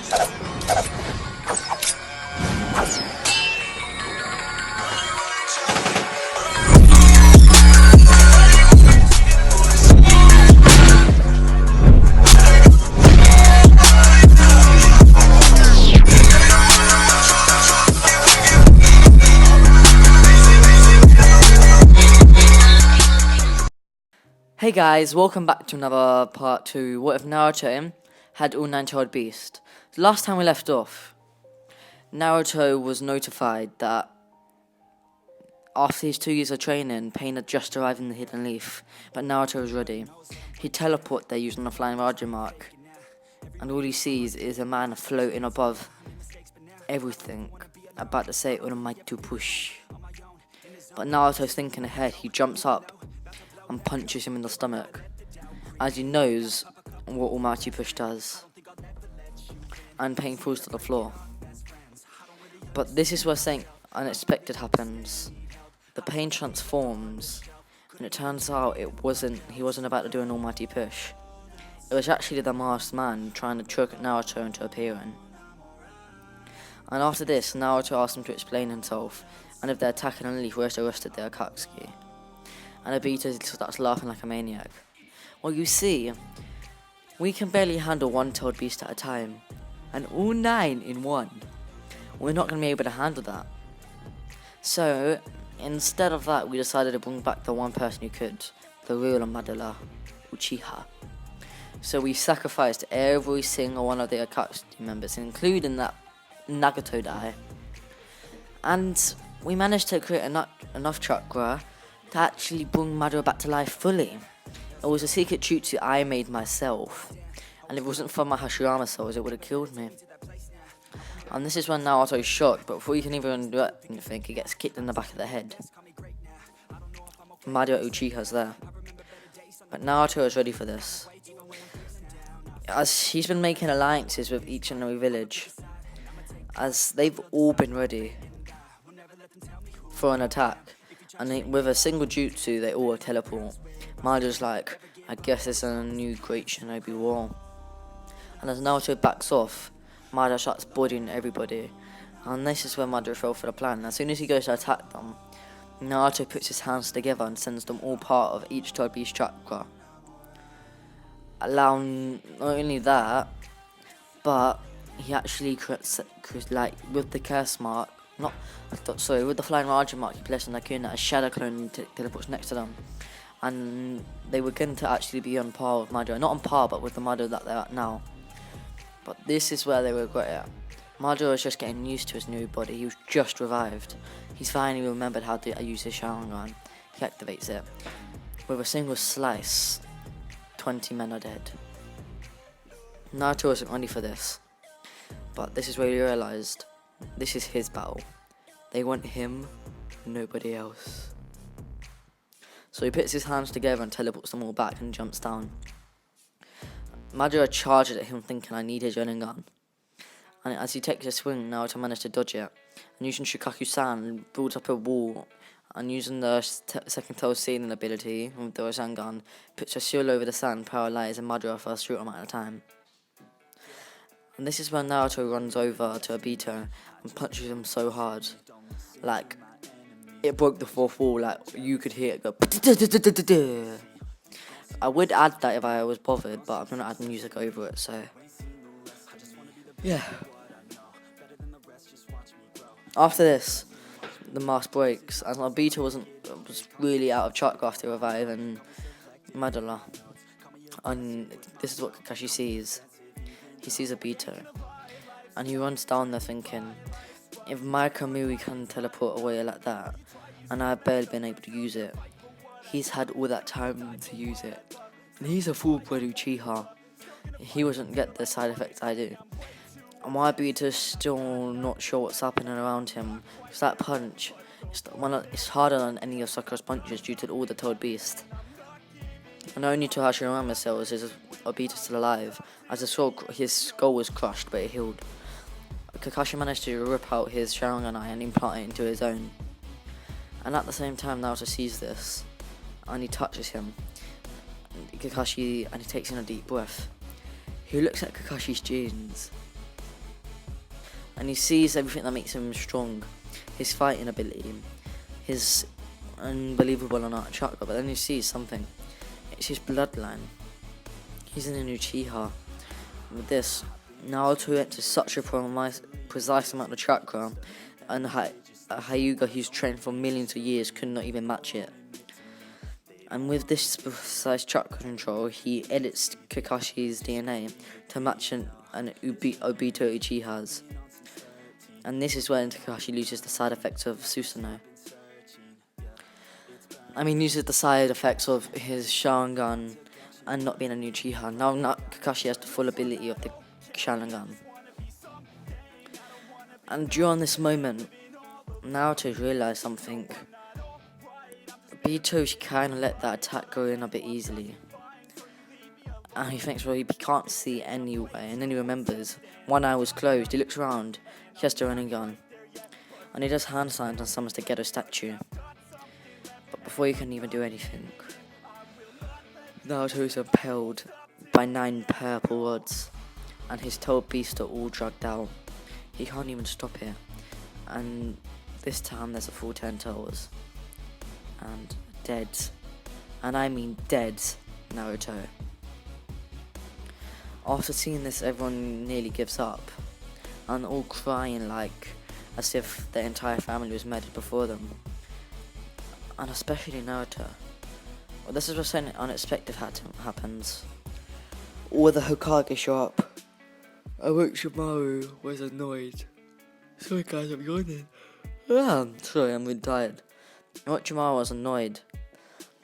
Hey guys, welcome back to another part 2. What if Naruto had all 9-tailed beast? The last time we left off, Naruto was notified that after his 2 years of training, Pain had just arrived in the Hidden Leaf, but Naruto was ready. He teleported there using the flying Raja mark, and all he sees is a man floating above everything, about to say "Urumai to push." But Naruto's thinking ahead. He jumps up and punches him in the stomach, as he knows what Almighty Push does, and Pain falls to the floor. But this is where something unexpected happens. The Pain transforms, and it turns out he wasn't about to do an Almighty Push. It was actually the masked man trying to trick Naruto into appearing. And after this, Naruto asks him to explain himself, and if they're attacking and leave, resurrected their Akatsuki. And Obito starts laughing like a maniac. Well, you see, we can barely handle 1-tailed beast at a time, and all 9 in one. We're not going to be able to handle that. So, instead of that, we decided to bring back the one person who could, the real Madara, Uchiha. So we sacrificed every single one of the Akatsuki members, including that Nagato guy. And we managed to create enough chakra to actually bring Madara back to life fully. It was a secret jutsu I made myself, and if it wasn't for my Hashirama cells, it would have killed me. And this is when Naruto's shocked, but before he can even do anything, he gets kicked in the back of the head. Madara Uchiha's there. But Naruto is ready for this, as he's been making alliances with each and every village, as they've all been ready for an attack. And with a single jutsu, they all teleport. Madara's like, I guess it's a new great shinobi war. And as Naruto backs off, Madara starts bodying everybody. And this is where Madara fell for the plan. As soon as he goes to attack them, Naruto puts his hands together and sends them all part of each 12 beast chakra. Allowing not only that, but he actually creates, like, with the curse mark, with the flying Raja mark, he placed on Nakuna, a shadow clone teleports next to them. And they were going to actually be on par with Madara. Not on par, but with the Madara that they're at now. But this is where they regret it. Madara was just getting used to his new body. He was just revived. He's finally remembered how to use his Sharingan. He activates it. With a single slice, 20 men are dead. Naruto wasn't ready for this. But this is where he realised this is his battle. They want him, nobody else. So he puts his hands together and teleports them all back and jumps down. Madara charges at him thinking, I need his Rinnegan. And as he takes a swing, Naruto manages to dodge it. And using Shukaku-san, builds up a wall. And using the second tail sealing ability with the Rasengan, puts a shield over the sand, paralyzing Madara for a short amount of time. And this is when Naruto runs over to Obito and punches him so hard, like, it broke the fourth wall, like, you could hear it go. I would add that if I was bothered, but I'm going to add music over it, so, yeah. After this, the mask breaks, and Obito was really out of chakra after reviving Madara. And this is what Kakashi sees. He sees Obito, and he runs down there thinking, if my Kamui can teleport away like that, and I've barely been able to use it, he's had all that time to use it. And he's a full-blood Uchiha. He wouldn't get the side effects I do. And why Obito's still not sure what's happening around him, because that punch, it's harder than any of Sakura's punches due to all the Toad Beast. And only to Hashirama cells is Obito still alive, as his skull was crushed but it healed. Kakashi managed to rip out his Sharingan eye and implant it into his own. And at the same time, Naruto sees this, and he touches him. And he takes in a deep breath. He looks at Kakashi's jeans, and he sees everything that makes him strong. His fighting ability, his unbelievable amount of chakra, but then he sees something. It's his bloodline. He's in a new Uchiha. With this, Naruto enters such a precise amount of chakra, and Hyuga, who's trained for millions of years, could not even match it. And with this precise chakra control, he edits Kakashi's DNA to match an Obito Uchiha's. And this is when Kakashi loses the side effects of Susanoo. Uses the side effects of his Sharingan and not being a new Uchiha. Now Kakashi has the full ability of the Sharingan. And during this moment, Naruto's realised something. Obito's kind of let that attack go in a bit easily. And he thinks, well, he can't see anyway. And then he remembers, one eye was closed. He looks around, he has the running gun. And he does hand signs and summons the ghetto statue. But before he can even do anything, Naruto is impaled by 9 purple rods. And his 12 beasts are all drugged out. He can't even stop it. And this time there's a full 10 toes. And dead. And I mean dead Naruto. After seeing this, everyone nearly gives up. And all crying like as if their entire family was murdered before them. And especially Naruto. Well, this is where something unexpected happens. All the Hokage show up. Orochimaru was annoyed. Sorry guys, I'm yawning. Sorry, I'm really tired. Orochimaru was annoyed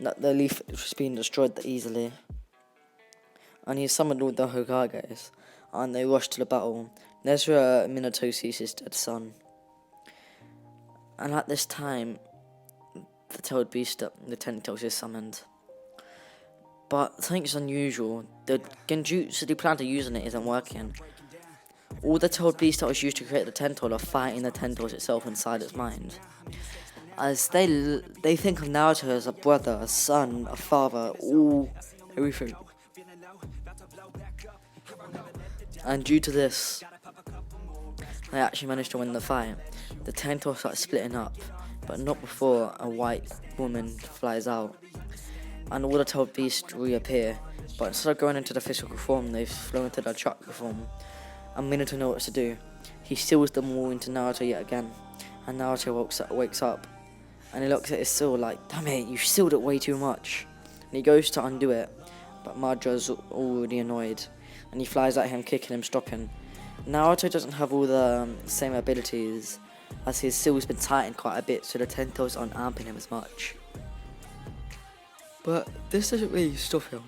that the leaf was being destroyed that easily. And he summoned all the Hokages, and they rushed to the battle. There's where Minato sees his dead son. And at this time, the tailed beast, the Tentacles, is summoned. But something's unusual. The genjutsu they plan to use on it isn't working. All the tailed beasts that was used to create the Tentacle are fighting the Tentacles itself inside its mind. As they think of Naruto as a brother, a son, a father, everything. And due to this, they actually managed to win the fight. The Tentacles start splitting up, but not before a white woman flies out. And all the tailed beasts reappear, but instead of going into the physical form, they've flown into the chakra form. And Minato knows what to do. He steals them all into Naruto yet again. And Naruto wakes up. And he looks at his seal like, damn it, you sealed it way too much. And he goes to undo it. But Madra's already annoyed. And he flies at him, kicking him, stopping. Naruto doesn't have all the same abilities, as his seal's been tightened quite a bit, so the Tentacles aren't amping him as much. But this doesn't really stop him.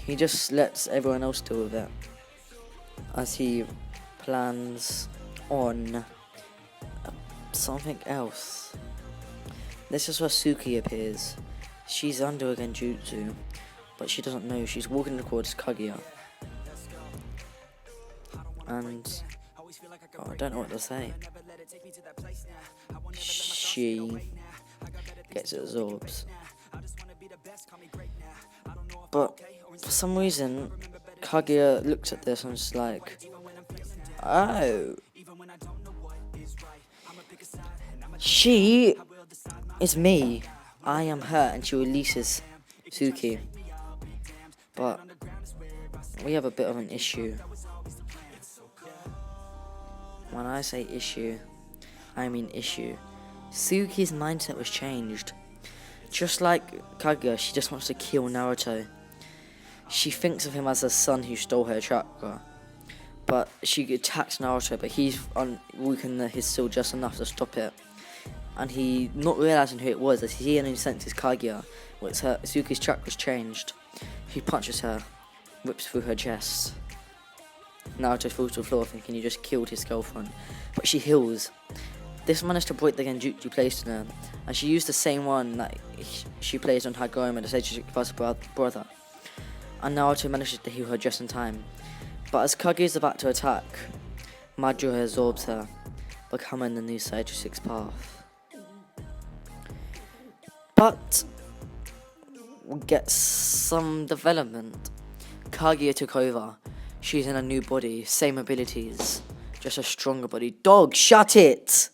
He just lets everyone else deal with it, as he plans on something else. This is where Sasuke appears. She's under a genjutsu, but she doesn't know. She's walking towards Kaguya. And I don't know what to say. She gets absorbed. But for some reason, Kaguya looks at this and is like, oh, she is me. I am her, and she releases Sasuke. But we have a bit of an issue. When I say issue, I mean issue. Suzuki's mindset was changed. Just like Kaguya, she just wants to kill Naruto. She thinks of him as a son who stole her chakra. But she attacks Naruto, but he's weakened his seal just enough to stop it. And he, not realizing who it was, as he only senses Kaguya, which Suzuki's chakra's changed. He punches her, whips through her chest. Naruto falls to the floor thinking he just killed his girlfriend, but she heals. This managed to break the genjutsu placed in her, and she used the same one that she placed on Hagoromo, the Sage brother. And Naruto manages to heal her just in time. But as Kaguya is about to attack, Madara absorbs her, becoming the new Sage 6 path. But we get some development. Kaguya took over. She's in a new body, same abilities, just a stronger body. Dog, shut it!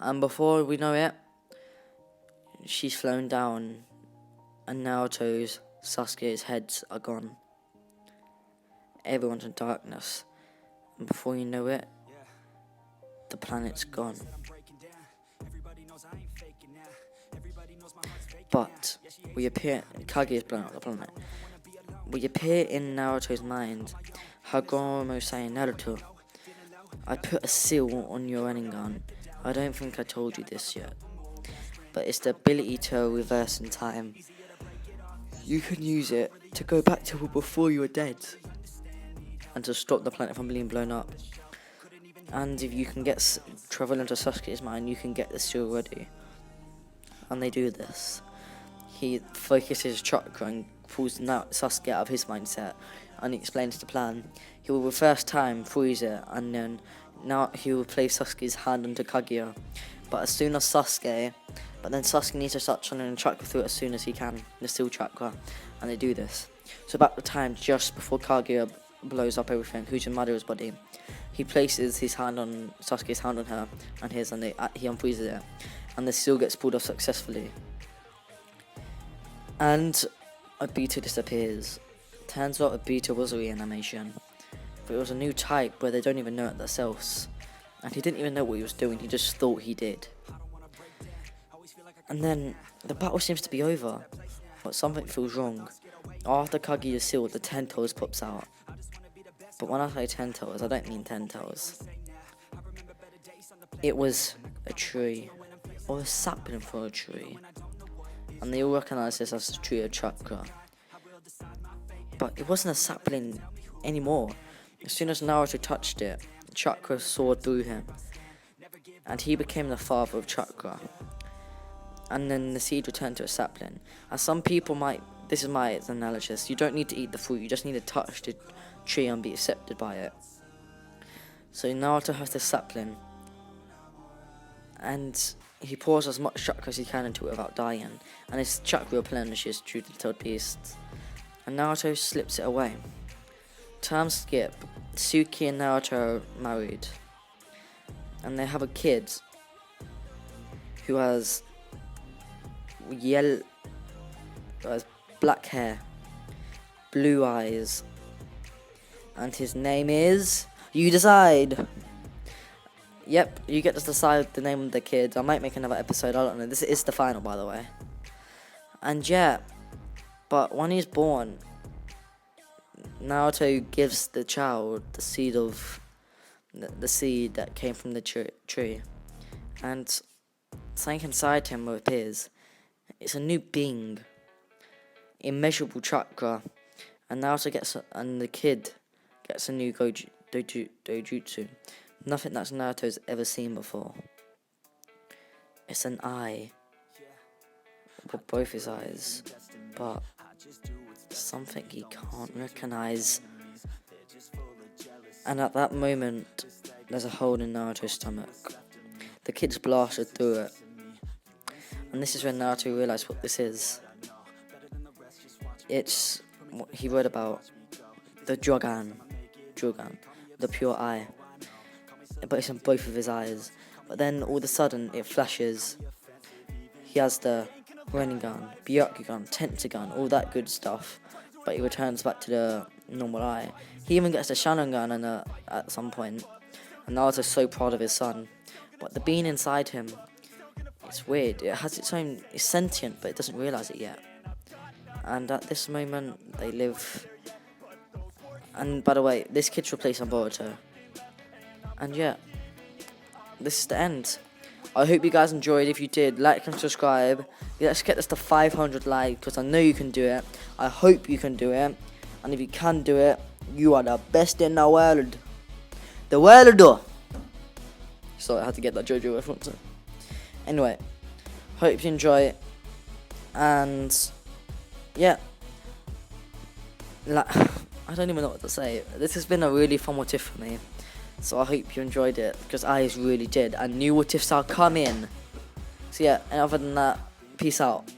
And before we know it, she's flown down, and Naruto's, Sasuke's heads are gone. Everyone's in darkness, and before you know it, the planet's gone. But we appear, Kaguya's blown up the planet. We appear in Naruto's mind. Hagoromo saying, Naruto, I put a seal on your Rinnegan. I don't think I told you this yet, but it's the ability to reverse in time. You can use it to go back to before you were dead, and to stop the planet from being blown up. And if you can travel into Sasuke's mind, you can get the seal ready. And they do this. He focuses chakra and pulls Sasuke out of his mindset, and he explains the plan. He will reverse time, freeze it, and then now he will place Sasuke's hand onto Kaguya. But then Sasuke needs to start channeling chakra through it as soon as he can, the seal chakra, and they do this. So about the time just before Kaguya blows up everything, who's in Madara's body, he places his hand on Sasuke's hand on her and his, and he unfreezes it, and the seal gets pulled off successfully. And Obito disappears. Turns out Obito was a reanimation, but it was a new type where they don't even know it themselves, and he didn't even know what he was doing, he just thought he did. And then the battle seems to be over, but something feels wrong. After Kaguya's seal, the 10 toes pops out. But when I say 10 toes, I don't mean 10 toes. It was a tree, or a sapling for a tree, and they all recognize this as the tree of chakra. But it wasn't a sapling anymore. As soon as Naruto touched it, chakra soared through him, and he became the father of chakra. And then the seed returned to a sapling. As some people might, this is my analysis, you don't need to eat the fruit, you just need to touch the tree and be accepted by it. So Naruto has this sapling, and he pours as much chakra as he can into it without dying, and his chakra replenishes due to the third beast. And Naruto slips it away. Time skip, Tsuki and Naruto are married, and they have a kid who has black hair, blue eyes, and his name is, you decide. Yep, you get to decide the name of the kid. I might make another episode, I don't know. This is the final, by the way. And yeah, but when he's born, Naruto gives the child the seed of the seed that came from the tree, and something inside him appears. It's a new being, immeasurable chakra, and Naruto and the kid gets a new dojutsu. Nothing that Naruto's ever seen before. It's an eye, with both his eyes, but something he can't recognize. And at that moment, there's a hole in Naruto's stomach. The kid's blasted through it. And this is when Naruto realized what this is. It's what he read about, the Jogan, the pure eye. But it's in both of his eyes. But then all of a sudden it flashes. He has the Rinnegan, Byakugan, Tentagon, all that good stuff. But he returns back to the normal eye. He even gets the Sharingan at some point. And Naruto's so proud of his son. But the being inside him, it's weird. It has its own, it's sentient, but it doesn't realize it yet. And at this moment, they live. And by the way, this kid's replacing Boruto. And yeah, this is the end. I hope you guys enjoyed. If you did, like and subscribe. Let's get this to 500 likes, because I know you can do it. I hope you can do it. And if you can do it, you are the best in the world. The world. So I had to get that JoJo reference. Anyway, hope you enjoy it. And yeah, I don't even know what to say. This has been a really fun Whatif for me. So I hope you enjoyed it, because I really did. And new Whatifs are coming. So yeah, and other than that, peace out.